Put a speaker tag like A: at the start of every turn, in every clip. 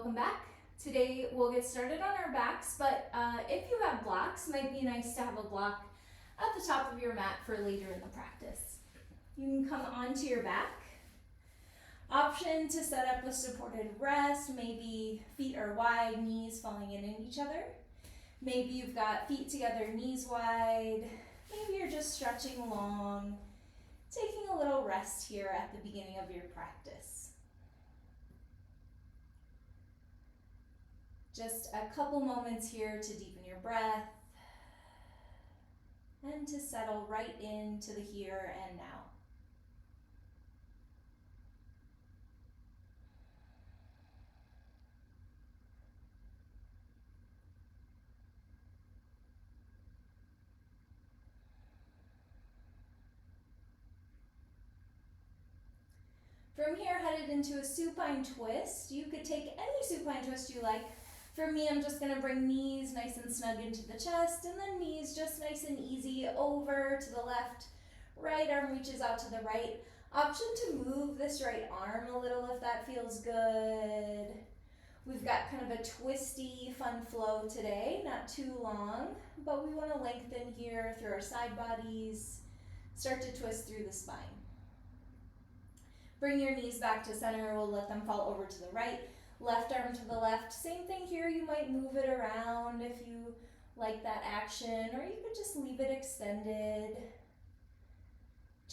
A: welcome back. Today we'll get started on our backs, but if you have blocks, it might be nice to have a block at the top of your mat for later in the practice. You can come onto your back. Option to set up a supported rest, maybe feet are wide, knees falling in each other. Maybe you've got feet together, knees wide. Maybe you're just stretching along, taking a little rest here at the beginning of your practice. Just a couple moments here to deepen your breath and to settle right into the here and now. From here, headed into a supine twist. You could take any supine twist you like. For me, I'm just gonna bring knees nice and snug into the chest, and then knees just nice and easy over to the left. Right arm reaches out to the right. Option to move this right arm a little if that feels good. We've got kind of a twisty, fun flow today, not too long, but we wanna lengthen here through our side bodies. Start to twist through the spine. Bring your knees back to center. We'll let them fall over to the right. Left arm to the left. Same thing here. You might move it around if you like that action, or you could just leave it extended.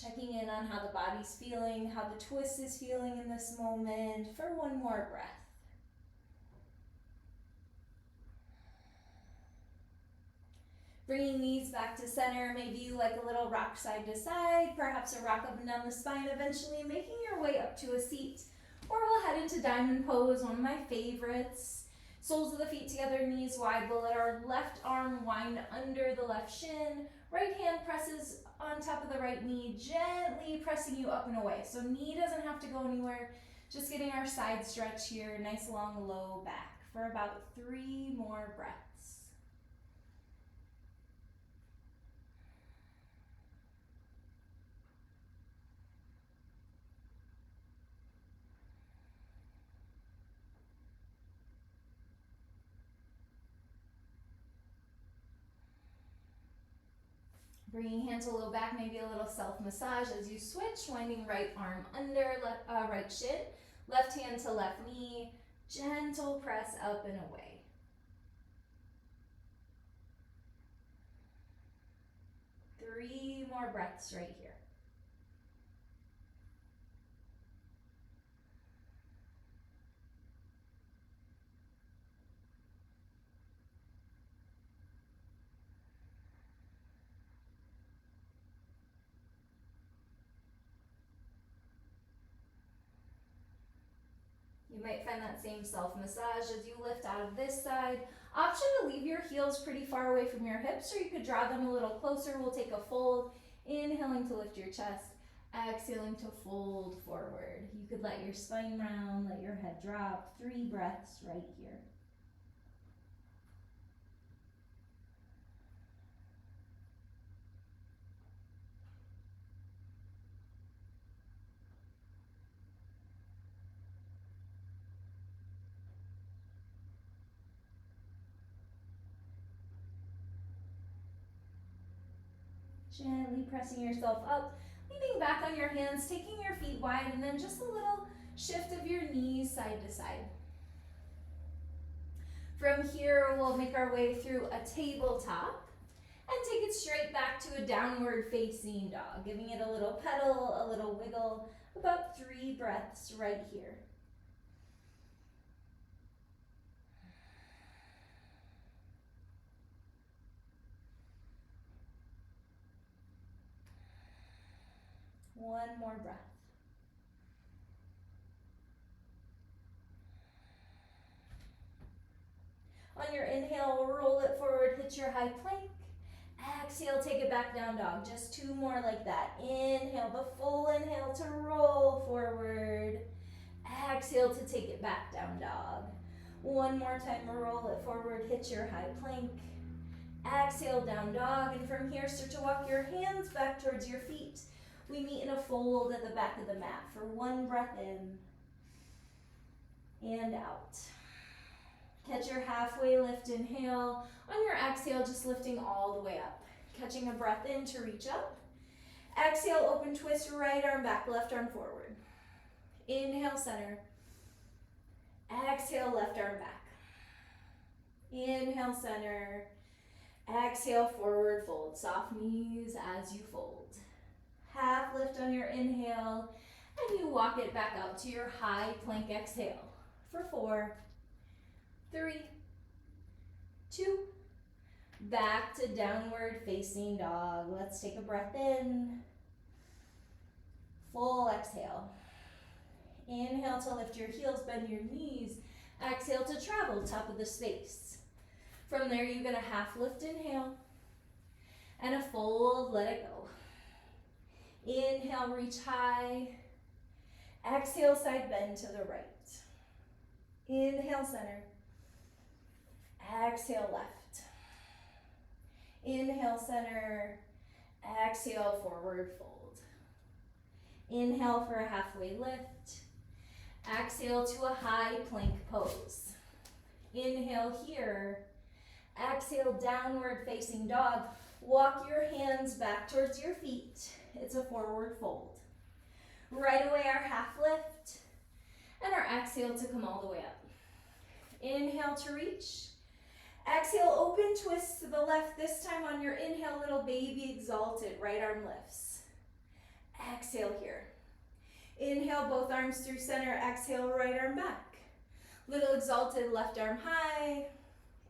A: Checking in on how the body's feeling, how the twist is feeling in this moment for one more breath. Bringing knees back to center, maybe you like a little rock side to side, perhaps a rock up and down the spine, eventually making your way up to a seat. Or we'll head into diamond pose, one of my favorites. Soles of the feet together, knees wide. We'll let our left arm wind under the left shin. Right hand presses on top of the right knee, gently pressing you up and away. So knee doesn't have to go anywhere, just getting our side stretch here, nice long low back for about 3 more breaths. Bringing hands a little back, maybe a little self-massage as you switch, winding right arm under, right shin, left hand to left knee, gentle press up and away. Three more breaths right here. You might find that same self-massage as you lift out of this side. Option to leave your heels pretty far away from your hips, or you could draw them a little closer. We'll take a fold, inhaling to lift your chest, exhaling to fold forward. You could let your spine round, let your head drop. 3 breaths right here. Gently pressing yourself up, leaning back on your hands, taking your feet wide, and then just a little shift of your knees side to side. From here, we'll make our way through a tabletop and take it straight back to a downward facing dog, giving it a little pedal, a little wiggle, about 3 breaths right here. One more breath. On your inhale, roll it forward, hit your high plank. Exhale, take it back down dog. Just 2 more like that. Inhale, the full inhale to roll forward. Exhale to take it back down dog. 1 more time, roll it forward, hit your high plank. Exhale, down dog, and from here, start to walk your hands back towards your feet. We meet in a fold at the back of the mat for 1 breath in and out. Catch your halfway lift, inhale. On your exhale, just lifting all the way up. Catching a breath in to reach up. Exhale, open twist, right arm back, left arm forward. Inhale, center. Exhale, left arm back. Inhale, center. Exhale, forward fold. Soft knees as you fold. Half lift on your inhale, and you walk it back out to your high plank exhale for 4, 3, 2, back to downward facing dog. Let's take a breath in. Full exhale. Inhale to lift your heels, bend your knees. Exhale to travel, top of the space. From there, you're gonna half lift, inhale, and a fold, let it go. Inhale, reach high. Exhale, side bend to the right. Inhale, center. Exhale, left. Inhale, center. Exhale, forward fold. Inhale for a halfway lift. Exhale to a high plank pose. Inhale here. Exhale, downward facing dog. Walk your hands back towards your feet. It's a forward fold. Right away, our half lift. And our exhale to come all the way up. Inhale to reach. Exhale, open twist to the left. This time on your inhale, little baby exalted. Right arm lifts. Exhale here. Inhale, both arms through center. Exhale, right arm back. Little exalted, left arm high.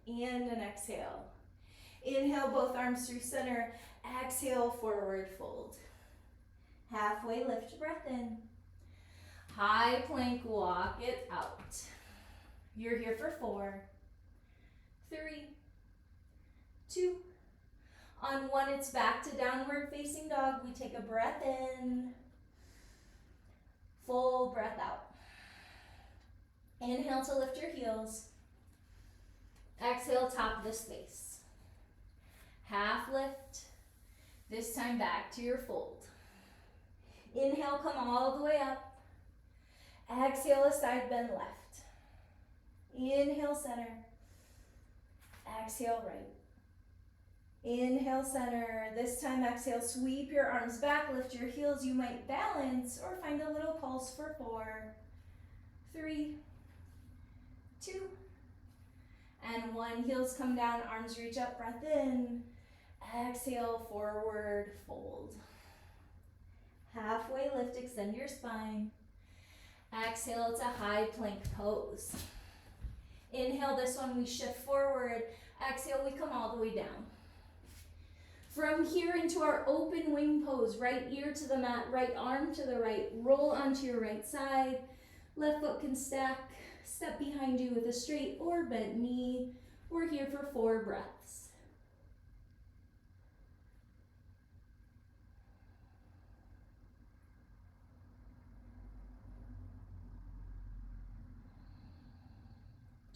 A: And an exhale. Inhale, both arms through center. Exhale, forward fold. Halfway lift, breath in. High plank, walk it out. You're here for 4, 3, 2. On 1, it's back to downward facing dog. We take a breath in. Full breath out. Inhale to lift your heels. Exhale, top of the space. Half lift. This time back to your fold. Inhale, come all the way up. Exhale, a side bend left. Inhale, center. Exhale, right. Inhale, center. This time, exhale, sweep your arms back, lift your heels. You might balance or find a little pulse for 4, 3, 2, and 1. Heels come down, arms reach up, breath in. Exhale, forward fold. Halfway lift, extend your spine. Exhale to high plank pose. Inhale, this one we shift forward. Exhale, we come all the way down. From here into our open wing pose, right ear to the mat, right arm to the right, roll onto your right side. Left foot can stack, step behind you with a straight or bent knee. We're here for 4 breaths.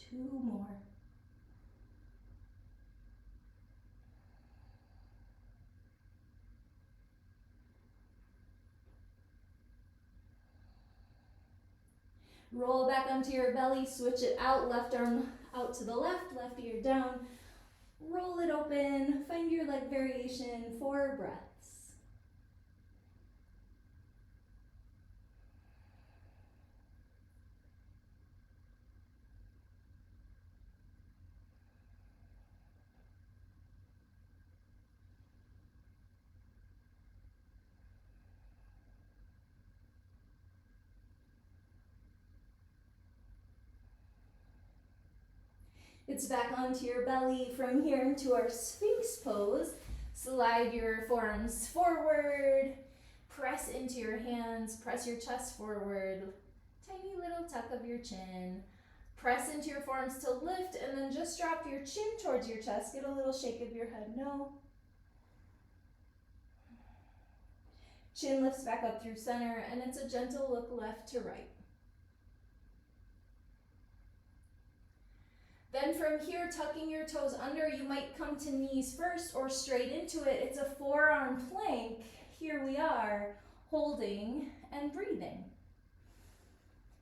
A: Two more. Roll back onto your belly, switch it out, left arm out to the left ear down. Roll it open, find your leg variation, 4 breaths. It's back onto your belly. From here into our Sphinx pose. Slide your forearms forward. Press into your hands. Press your chest forward. Tiny little tuck of your chin. Press into your forearms to lift, and then just drop your chin towards your chest. Get a little shake of your head. No. Chin lifts back up through center, and it's a gentle look left to right. Then from here, tucking your toes under, you might come to knees first or straight into it. It's a forearm plank. Here we are, holding and breathing.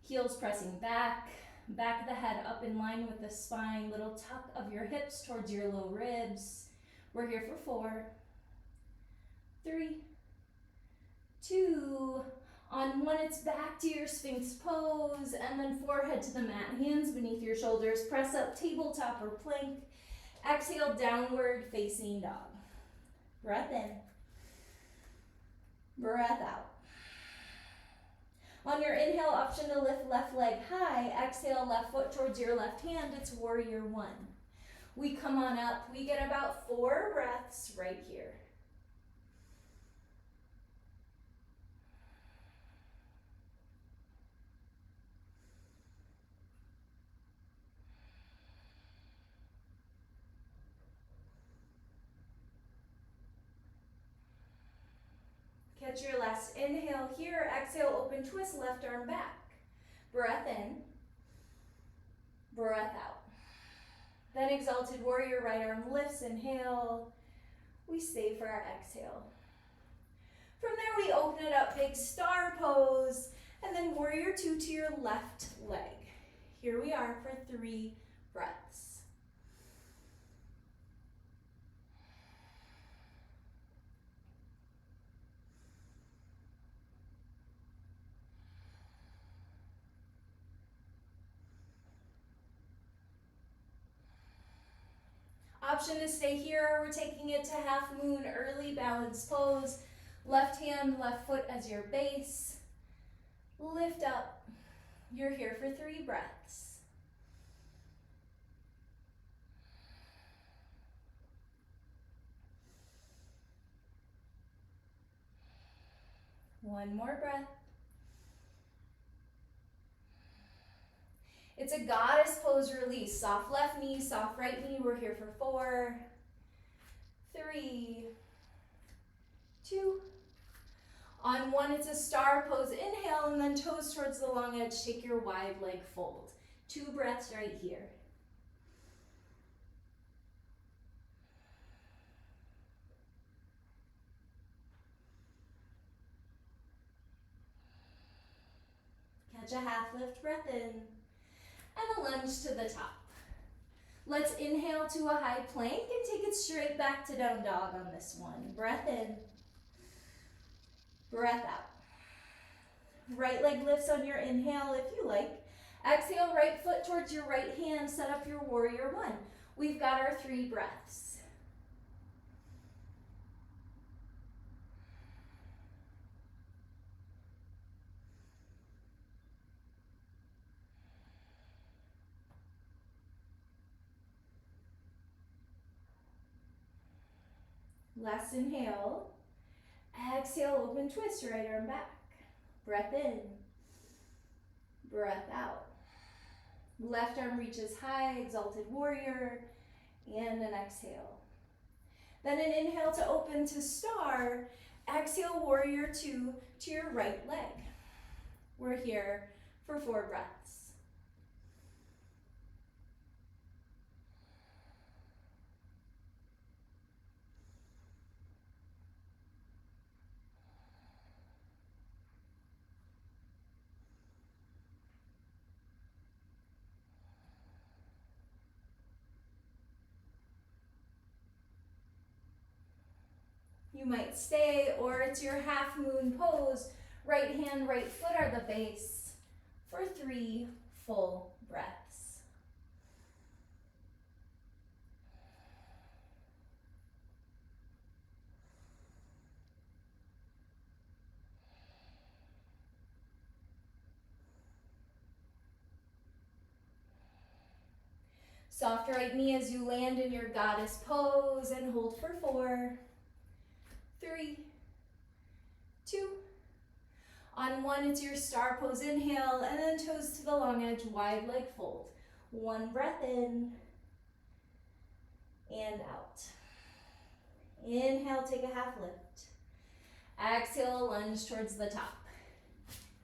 A: Heels pressing back, Back of the head up in line with the spine, little tuck of your hips towards your low ribs. We're here for 4, 3, 2. On 1, it's back to your Sphinx pose, and then forehead to the mat, hands beneath your shoulders, press up, tabletop or plank. Exhale, downward facing dog. Breath in, breath out. On your inhale, option to lift left leg high. Exhale, left foot towards your left hand. It's warrior 1. We come on up. We get about 4 breaths right here. Catch your last inhale here. Exhale, open twist, left arm back. Breath in, breath out. Then exalted warrior, right arm lifts, inhale. We stay for our exhale. From there, we open it up, big star pose, and then warrior 2 to your left leg. Here we are for 3 breaths. Option to stay here, or we're taking it to half moon, early balance pose. Left hand, left foot as your base. Lift up. You're here for 3 breaths. One more breath. It's a goddess pose release. Soft left knee, soft right knee. We're here for 4, 3, 2. On 1, it's a star pose. Inhale, and then toes towards the long edge. Take your wide leg fold. 2 breaths right here. Catch a half lift breath in. And a lunge to the top. Let's inhale to a high plank and take it straight back to down dog on this one. Breath in, breath out. Right leg lifts on your inhale if you like. Exhale, right foot towards your right hand. Set up your warrior 1. We've got our 3 breaths. Last inhale. Exhale, open twist, right arm back. Breath in, breath out. Left arm reaches high, exalted warrior, and an exhale. Then an inhale to open to star. Exhale, warrior 2 to your right leg. We're here for 4 breaths. You might stay, or it's your half moon pose. Right hand, right foot are the base for 3 full breaths. Soft right knee as you land in your goddess pose and hold for 4, 3, 2. On 1, it's your star pose. Inhale, and then toes to the long edge, wide leg fold. 1 breath in and out. Inhale, take a half lift. Exhale, lunge towards the top.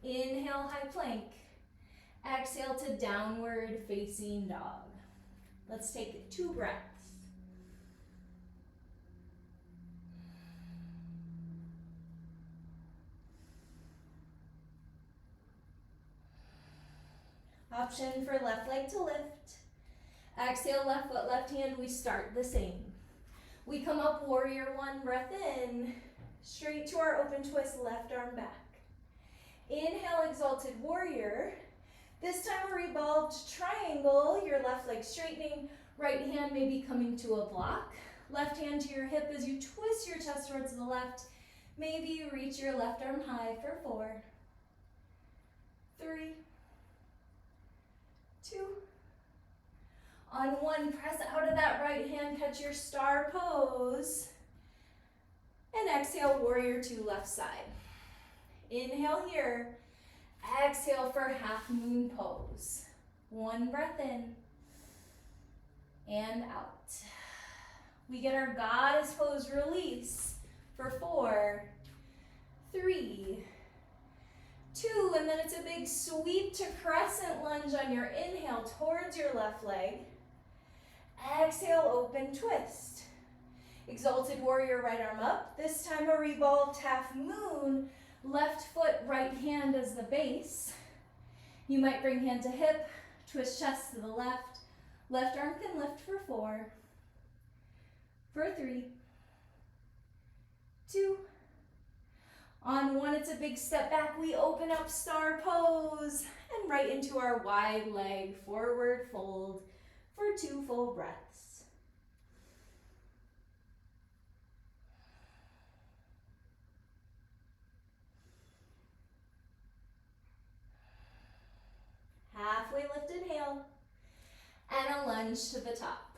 A: Inhale, high plank. Exhale to downward facing dog. Let's take 2 breaths. Option for left leg to lift. Exhale, left foot, left hand, we start the same. We come up, warrior one, breath in, straight to our open twist, left arm back. Inhale, exalted warrior. This time a revolved triangle, your left leg straightening, right hand may be coming to a block. Left hand to your hip as you twist your chest towards the left. Maybe you reach your left arm high for 4, 3, 2. On 1, press out of that right hand, catch your star pose. And exhale, warrior 2, left side. Inhale here. Exhale for half moon pose. 1 breath in and out. We get our goddess pose release for 4, 3, 2, and then it's a big sweep to crescent lunge on your inhale towards your left leg. Exhale, open twist. Exalted warrior, right arm up. This time a revolved half moon. Left foot, right hand as the base. You might bring hand to hip, twist chest to the left. Left arm can lift for 4, for 3, 2. On 1, it's a big step back. We open up star pose and right into our wide leg forward fold for 2 full breaths. Halfway lift, inhale, and a lunge to the top.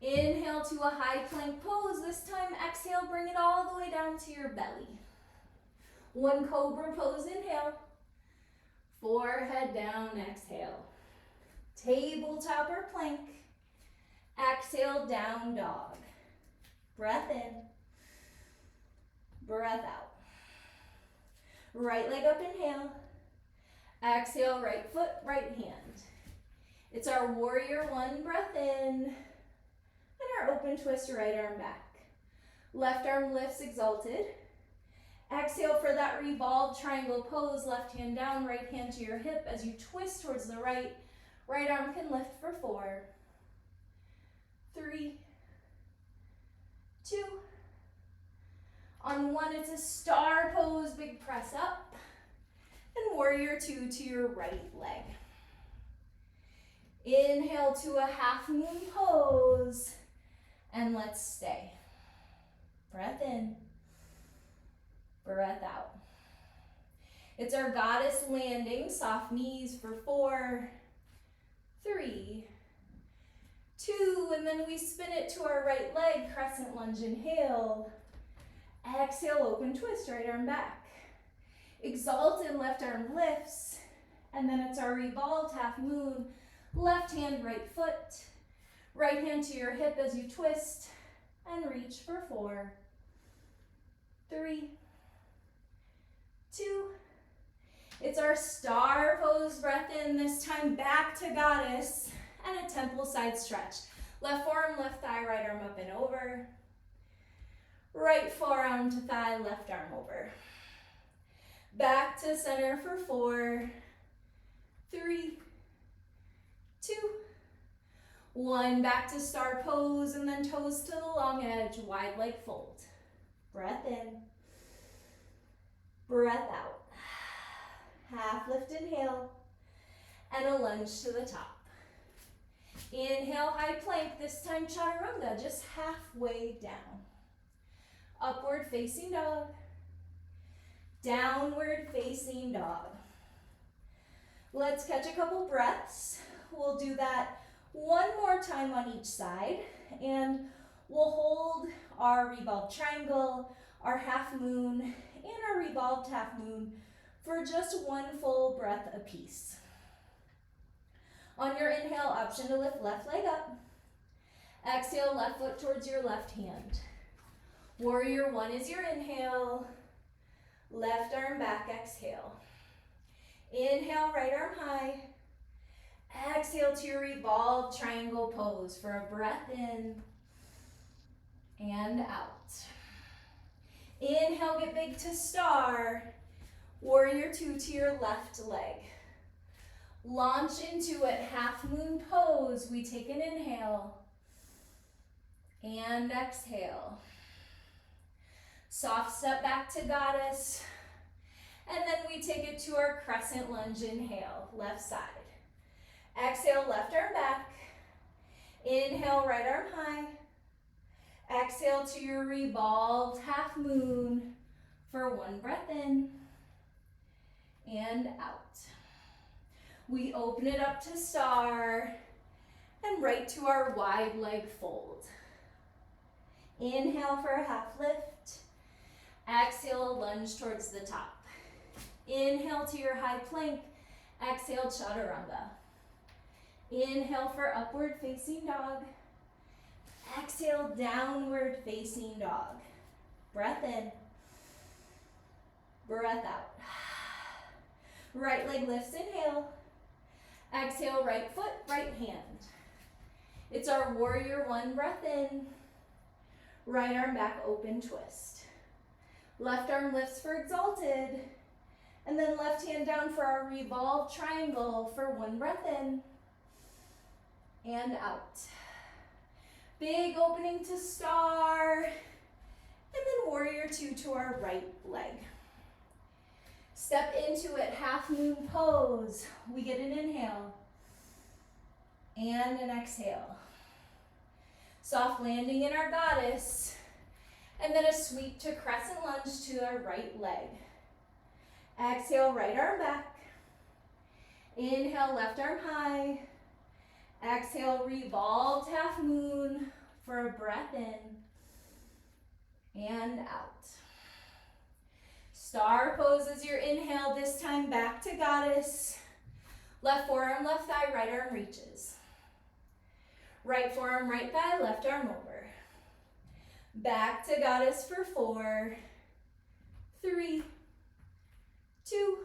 A: Inhale to a high plank pose. This time, exhale, bring it all the way down to your belly. 1 cobra pose, inhale. Forehead down, exhale. Tabletop or plank. Exhale, down dog. Breath in. Breath out. Right leg up, inhale. Exhale, right foot, right hand. It's our warrior 1, breath in. And our open twist, right arm back. Left arm lifts, exalted. Exhale for that revolved triangle pose, left hand down, right hand to your hip as you twist towards the right. Right arm can lift for 4, 3, 2. On 1, it's a star pose, big press up. And warrior 2 to your right leg. Inhale to a half moon pose. And let's stay. Breath in. Breath out. It's our goddess landing, soft knees for 4, 3, 2, and then we spin it to our right leg, crescent lunge, inhale. Exhale, open twist, right arm back. Exalted, left arm lifts, and then it's our revolved half moon, left hand, right foot, right hand to your hip as you twist, and reach for 4, 3, 2. It's our star pose, breath in, this time back to goddess, and a temple side stretch. Left forearm, left thigh, right arm up and over. Right forearm to thigh, left arm over. Back to center for 4, 3, 2, 1. Back to star pose and then toes to the long edge, wide leg fold. Breath in, breath out. Half lift, inhale, and a lunge to the top. Inhale, high plank, this time chaturanga, just halfway down. Upward facing dog. Downward facing dog. Let's catch a couple breaths. We'll do that 1 more time on each side, and we'll hold our revolved triangle, our half moon, and our revolved half moon for just 1 full breath apiece. On your inhale, option to lift left leg up. Exhale, left foot towards your left hand. Warrior 1 is your inhale. Left arm back, exhale. Inhale, right arm high. Exhale to your revolved triangle pose for a breath in and out. Inhale, get big to star. Warrior 2 to your left leg. Launch into it, half moon pose. We take an inhale and exhale. Soft step back to goddess. And then we take it to our crescent lunge. Inhale, left side. Exhale, left arm back. Inhale, right arm high. Exhale to your revolved half moon for one breath in and out. We open it up to star and right to our wide leg fold. Inhale for a half lift. Exhale, lunge towards the top. Inhale to your high plank. Exhale, chaturanga. Inhale for upward facing dog. Exhale, downward facing dog. Breath in. Breath out. Right leg lifts, inhale. Exhale, right foot, right hand. It's our warrior one, breath in. Right arm back, open twist. Left arm lifts for exalted. And then left hand down for our revolved triangle for one breath in and out. Big opening to star. And then warrior two to our right leg. Step into it, half moon pose. We get an inhale and an exhale. Soft landing in our goddess. And then a sweep to crescent lunge to our right leg. Exhale, right arm back. Inhale, left arm high. Exhale, revolved half moon for a breath in and out. Star pose as your inhale, this time back to goddess. Left forearm, left thigh, right arm reaches. Right forearm, right thigh, left arm over. Back to goddess for 4, 3, 2.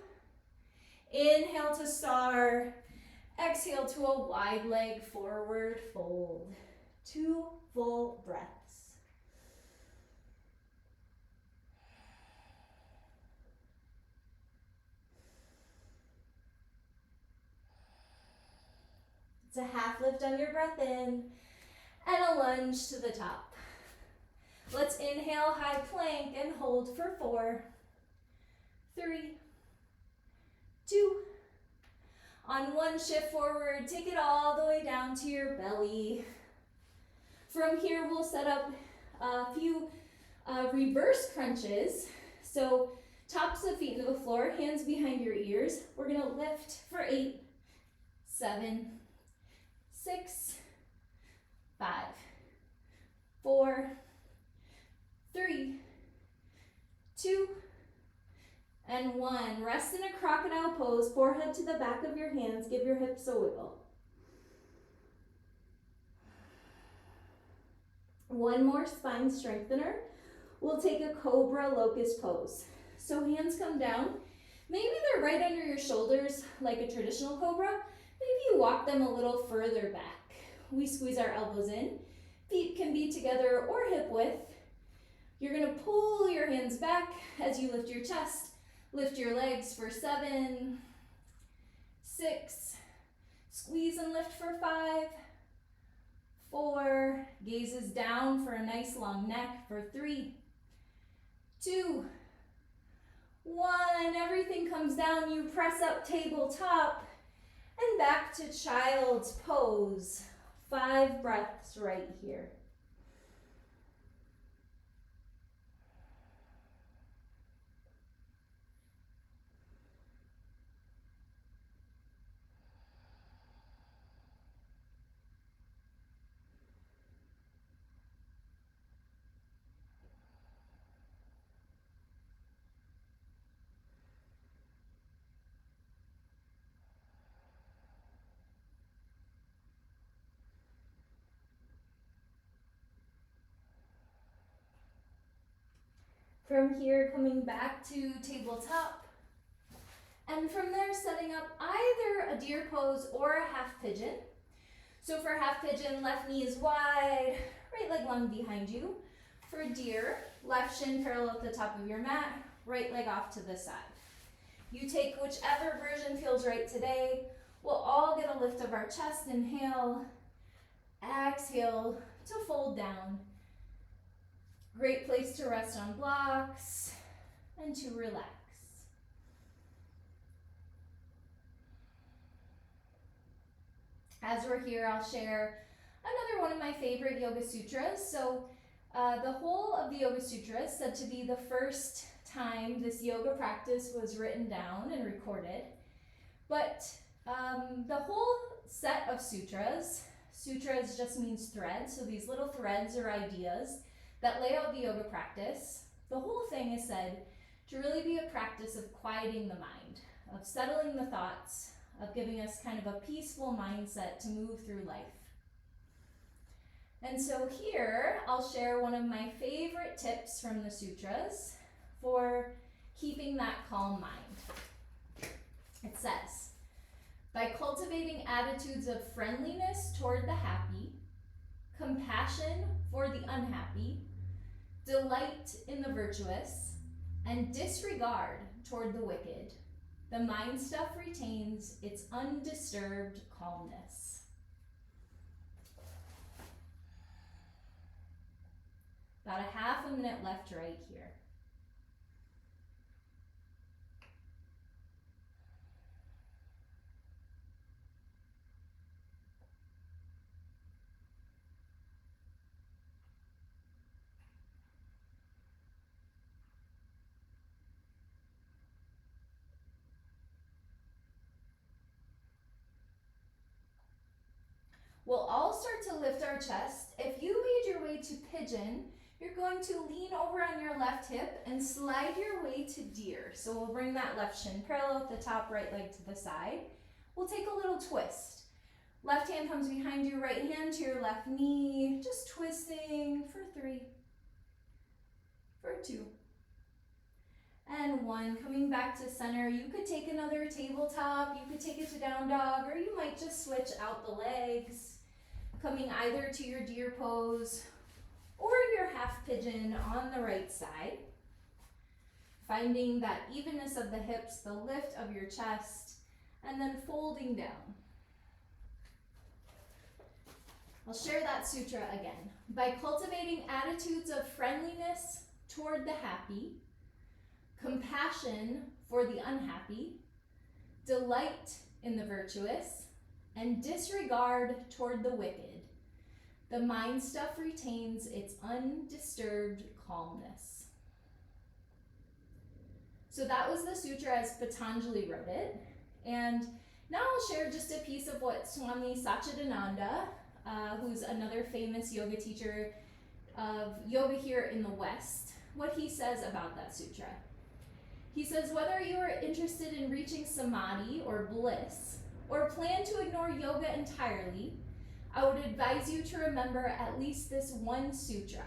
A: Inhale to star. Exhale to a wide leg forward fold. 2 full breaths. It's a half lift on your breath in and a lunge to the top. Let's inhale, high plank, and hold for 4, 3, 2. On one shift forward, take it all the way down to your belly. From here, we'll set up a few reverse crunches. So tops of feet into the floor, hands behind your ears. We're gonna lift for 8, 7, 6, 5, 4, 3, 2, and 1. Rest in a crocodile pose, forehead to the back of your hands. Give your hips a wiggle. One more spine strengthener. We'll take a cobra locust pose. So hands come down. Maybe they're right under your shoulders like a traditional cobra. Maybe you walk them a little further back. We squeeze our elbows in. Feet can be together or hip width. You're gonna pull your hands back as you lift your chest. Lift your legs for 7, 6, squeeze and lift for 5, 4, gazes down for a nice long neck for 3, 2, 1. Everything comes down, you press up tabletop and back to child's pose. 5 breaths right here. From here, coming back to tabletop. And from there, setting up either a deer pose or a half pigeon. So for half pigeon, left knee is wide, right leg long behind you. For deer, left shin parallel at the top of your mat, right leg off to the side. You take whichever version feels right today. We'll all get a lift of our chest. Inhale, exhale to fold down. Great place to rest on blocks and to relax. As we're here, I'll share another one of my favorite Yoga Sutras. So the whole of the Yoga Sutra is said to be the first time this yoga practice was written down and recorded. But the whole set of sutras just means threads, so these little threads or ideas that lay out the yoga practice. The whole thing is said to really be a practice of quieting the mind, of settling the thoughts, of giving us kind of a peaceful mindset to move through life. And so here, I'll share one of my favorite tips from the sutras for keeping that calm mind. It says, by cultivating attitudes of friendliness toward the happy, compassion for the unhappy, delight in the virtuous, and disregard toward the wicked, the mind stuff retains its undisturbed calmness. About a half a minute left right here. We'll all start to lift our chest. If you made your way to pigeon, you're going to lean over on your left hip and slide your way to deer. So we'll bring that left shin parallel with the top, right leg to the side. We'll take a little twist. Left hand comes behind your right hand to your left knee, just twisting for 3, for 2, and 1. Coming back to center, you could take another tabletop, you could take it to down dog, or you might just switch out the legs. Coming either to your deer pose or your half pigeon on the right side. Finding that evenness of the hips, the lift of your chest, and then folding down. I'll share that sutra again. By cultivating attitudes of friendliness toward the happy, compassion for the unhappy, delight in the virtuous, and disregard toward the wicked, the mind stuff retains its undisturbed calmness. So that was the sutra as Patanjali wrote it. And now I'll share just a piece of what Swami Satchidananda, who's another famous yoga teacher of yoga here in the West, what he says about that sutra. He says, whether you are interested in reaching samadhi or bliss, or plan to ignore yoga entirely, I would advise you to remember at least this one sutra.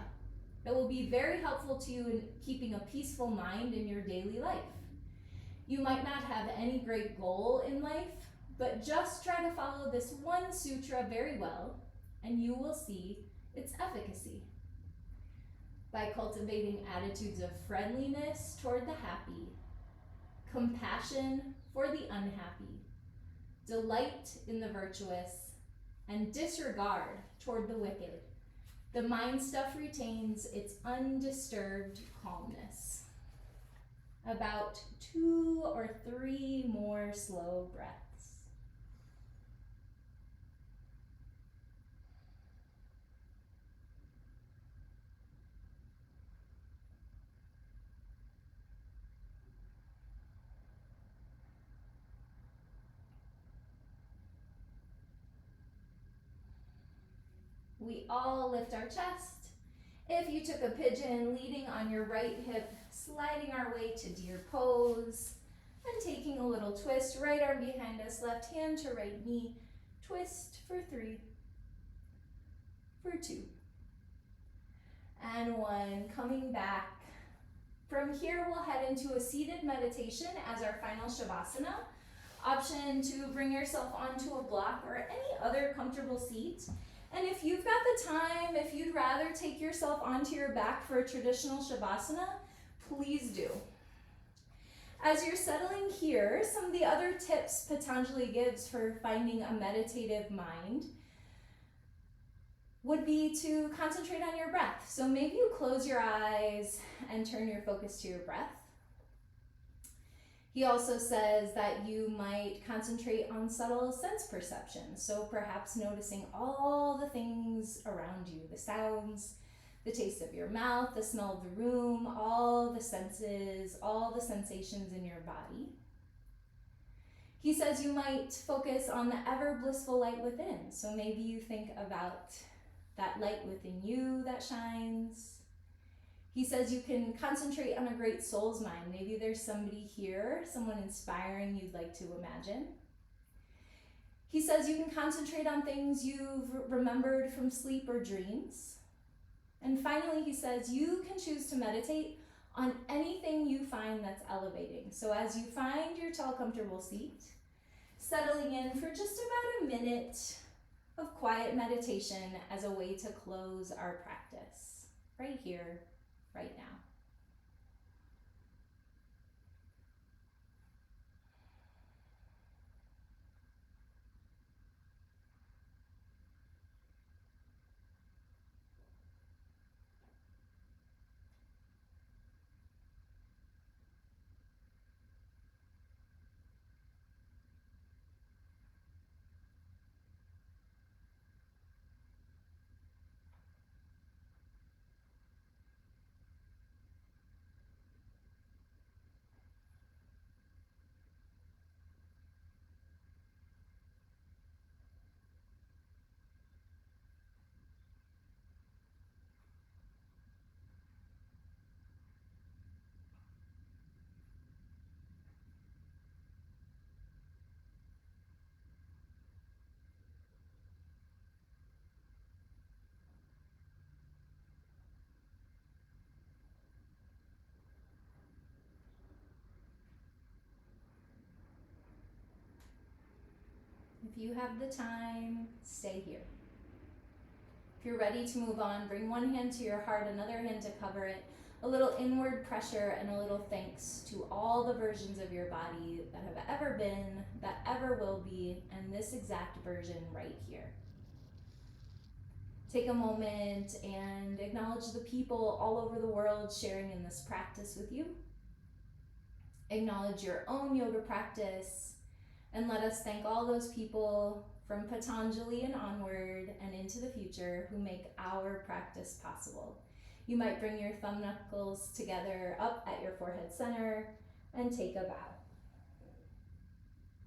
A: It will be very helpful to you in keeping a peaceful mind in your daily life. You might not have any great goal in life, but just try to follow this one sutra very well, and you will see its efficacy. By cultivating attitudes of friendliness toward the happy, compassion for the unhappy, delight in the virtuous, and disregard toward the wicked, the mind stuff retains its undisturbed calmness. About 2 or 3 more slow breaths. We all lift our chest. If you took a pigeon, leading on your right hip, sliding our way to deer pose, and taking a little twist, right arm behind us, left hand to right knee, twist for 3, for 2, and 1. Coming back. From here, we'll head into a seated meditation as our final Shavasana. Option to bring yourself onto a block or any other comfortable seat. And if you've got the time, if you'd rather take yourself onto your back for a traditional Shavasana, please do. As you're settling here, some of the other tips Patanjali gives for finding a meditative mind would be to concentrate on your breath. So maybe you close your eyes and turn your focus to your breath. He also says that you might concentrate on subtle sense perception. So perhaps noticing all the things around you, the sounds, the taste of your mouth, the smell of the room, all the senses, all the sensations in your body. He says you might focus on the ever blissful light within. So maybe you think about that light within you that shines. He says you can concentrate on a great soul's mind. Maybe there's somebody here, someone inspiring you'd like to imagine. He says you can concentrate on things you've remembered from sleep or dreams. And finally, he says you can choose to meditate on anything you find that's elevating. So as you find your tall, comfortable seat, settling in for just about a minute of quiet meditation as a way to close our practice, right here, right now. If you have the time, stay here. If you're ready to move on, bring one hand to your heart, another hand to cover it. A little inward pressure and a little thanks to all the versions of your body that have ever been, that ever will be, and this exact version right here. Take a moment and acknowledge the people all over the world sharing in this practice with you. Acknowledge your own yoga practice, and let us thank all those people from Patanjali and onward and into the future who make our practice possible. You might bring your thumb knuckles together up at your forehead center and take a bow.